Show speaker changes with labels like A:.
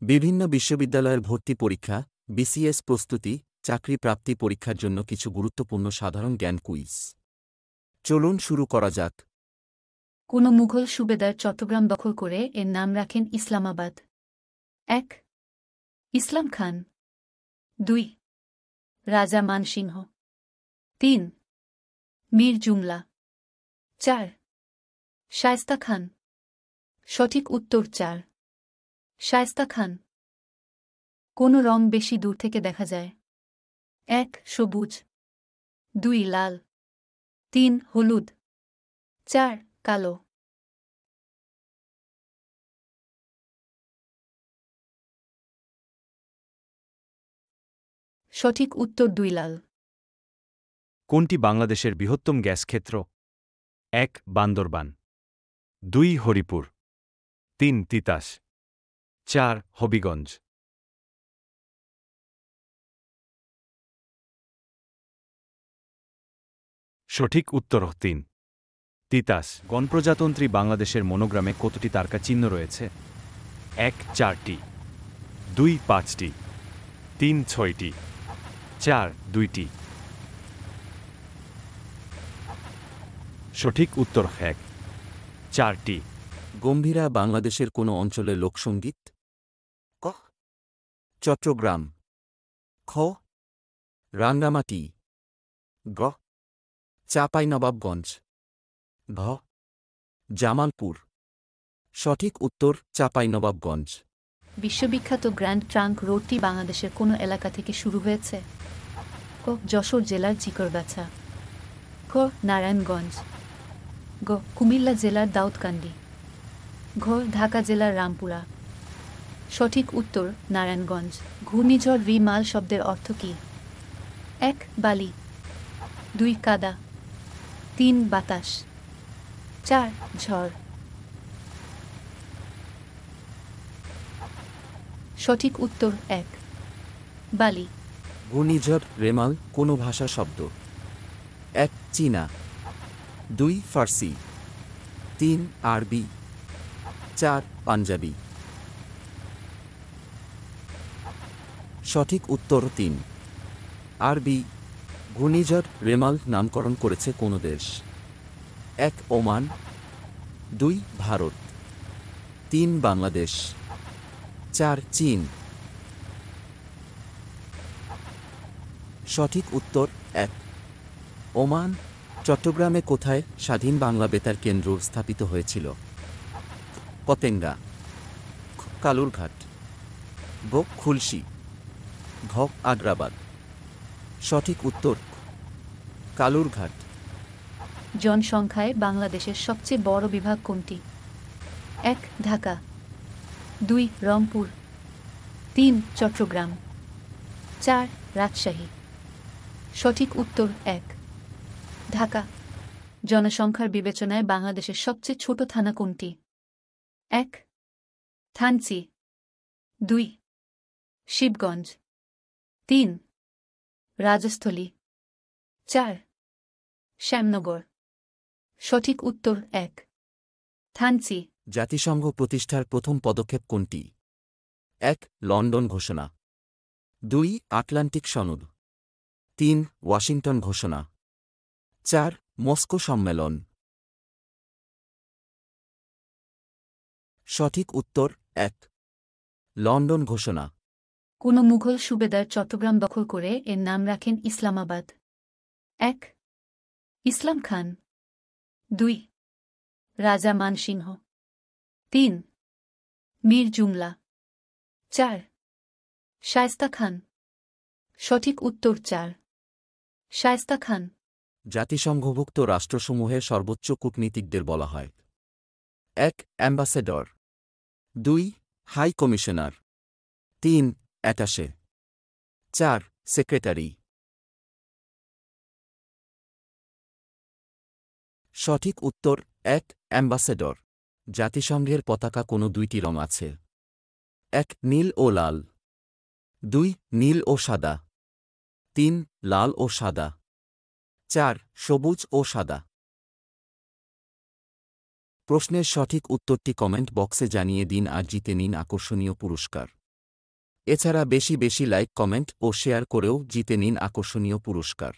A: বিভিন্ন বিশ্ববিদ্যালয়ের ভর্তি পরীক্ষা, বিসিএস প্রস্তুতি, চাকরি প্রাপ্তি পরীক্ষার জন্য কিছু গুরুত্বপূর্ণ সাধারণ জ্ঞান কুইজ। চলুন শুরু করা যাক।
B: কোন মুঘল সুবেদার চট্টগ্রাম দখল করে এর নাম রাখেন ইসলামাবাদ? ১. ইসলাম খান। ২. রাজা মানসিংহ। ৩. মীর জুমলা। ৪. শায়েস্তা খান। সঠিক উত্তর ৪. শায়েস্তা খান। কোন রং বেশি দূর থেকে দেখা যায়? ১. সবুজ। ২. লাল। ৩. হলুদ। ৪. কালো। সঠিক উত্তর ২. লাল।
C: কোনটি বাংলাদেশের বৃহত্তম গ্যাস ক্ষেত্র? ১. বান্দরবান। ২. হরিপুর। ৩. তিতাস। ৪. হবিগঞ্জ। সঠিক উত্তর ৩. তিতাস। গণপ্রজাতন্ত্রী বাংলাদেশের মনোগ্রামে কতটি তারকা চিহ্ন রয়েছে? ১. ৪টি। ২. ৫টি। ৩. ৬টি। ৪. ২টি। সঠিক উত্তর ১. ৪টি।
A: গম্ভীরা বাংলাদেশের কোন অঞ্চলের লোকসঙ্গীত? ক. চট্টগ্রাম। খ. রাঙ্গামাটি। গ. চাঁপাইনবাবগঞ্জ। ঘ. জামালপুর। সঠিক উত্তর চাঁপাইনবাবগঞ্জ।
B: বিশ্ববিখ্যাত গ্র্যান্ড ট্রাঙ্ক রোডটি বাংলাদেশের কোন এলাকা থেকে শুরু হয়েছে? ক. যশোর জেলার চিকরগাছা। খ. নারায়ণগঞ্জ। গ. কুমিল্লা জেলার দাউদকান্দি। ঘ. ঢাকা জেলার রামপুরা। সঠিক উত্তর নারায়ণগঞ্জ। ঘূর্ণিঝড় রিমাল শব্দের অর্থ কী? ১. বালি। ২. কাদা। ৩. বাতাস। ৪. ঝড়। সঠিক উত্তর ১. বালি।
A: ঘূর্ণিঝড় রেমাল কোন ভাষা শব্দ? ১. চীনা। ২. ফার্সি। ৩. আরবি। ৪. পাঞ্জাবি। সঠিক উত্তর ৩. আরবি। ঘূর্ণিঝড় রেমাল নামকরণ করেছে কোন দেশ? ১. ওমান। ২. ভারত। ৩. বাংলাদেশ। ৪. চীন। সঠিক উত্তর ১. ওমান। চট্টগ্রামে কোথায় স্বাধীন বাংলা বেতার কেন্দ্র স্থাপিত হয়েছিল? পতেঙ্গা। খ. কালুরঘাট। গ. খুলশী। ঘ. আগ্রাবাদ। সঠিক উত্তর কালুরঘাট।
B: জনসংখ্যায় বাংলাদেশের সবচেয়ে বড় বিভাগ কোনটি? ১. ঢাকা। ২. রংপুর। ৩. চট্টগ্রাম। ৪. রাজশাহী। সঠিক উত্তর ১. ঢাকা। জনসংখ্যার বিবেচনায় বাংলাদেশের সবচেয়ে ছোট থানা কোনটি? ১. থানচি। ২. শিবগঞ্জ। ৩. রাজস্থলী। ৪. শ্যামনগর। সঠিক উত্তর ১. থানচি।
A: জাতিসংঘ প্রতিষ্ঠার প্রথম পদক্ষেপ কোনটি? ১. লন্ডন ঘোষণা। ২. আটলান্টিক সনদ। ৩. ওয়াশিংটন ঘোষণা। ৪. মস্কো সম্মেলন। সঠিক উত্তর ১. লন্ডন ঘোষণা।
B: কোন মুঘল সুবেদার চট্টগ্রাম দখল করে এর নাম রাখেন ইসলামাবাদ? ১. ইসলাম খান। ২. রাজা মানসিংহ। ৩. মীর জুমলা। ৪. শায়েস্তা খান। সঠিক উত্তর ৪. শায়েস্তা খান।
A: জাতিসংঘভুক্ত রাষ্ট্রসমূহের সর্বোচ্চ কূটনীতিকদের বলা হয়? ১. Ambassador. ২. High commissioner. ৩. Attache. ৪. Secretary. সঠিক উত্তর ১. অ্যাম্বাসেডর। জাতিসংঘের পতাকা কোনো দুইটি রং আছে? ১. নীল ও লাল। ২. নীল ও সাদা। ৩. লাল ও সাদা। ৪. সবুজ ও সাদা। প্রশ্নের সঠিক উত্তরটি কমেন্ট বক্সে জানিয়ে দিন আর জিতে নিন আকর্ষণীয় পুরস্কার। এছাড়া বেশি বেশি লাইক কমেন্ট ও শেয়ার করেও জিতে নিন আকর্ষণীয় পুরস্কার।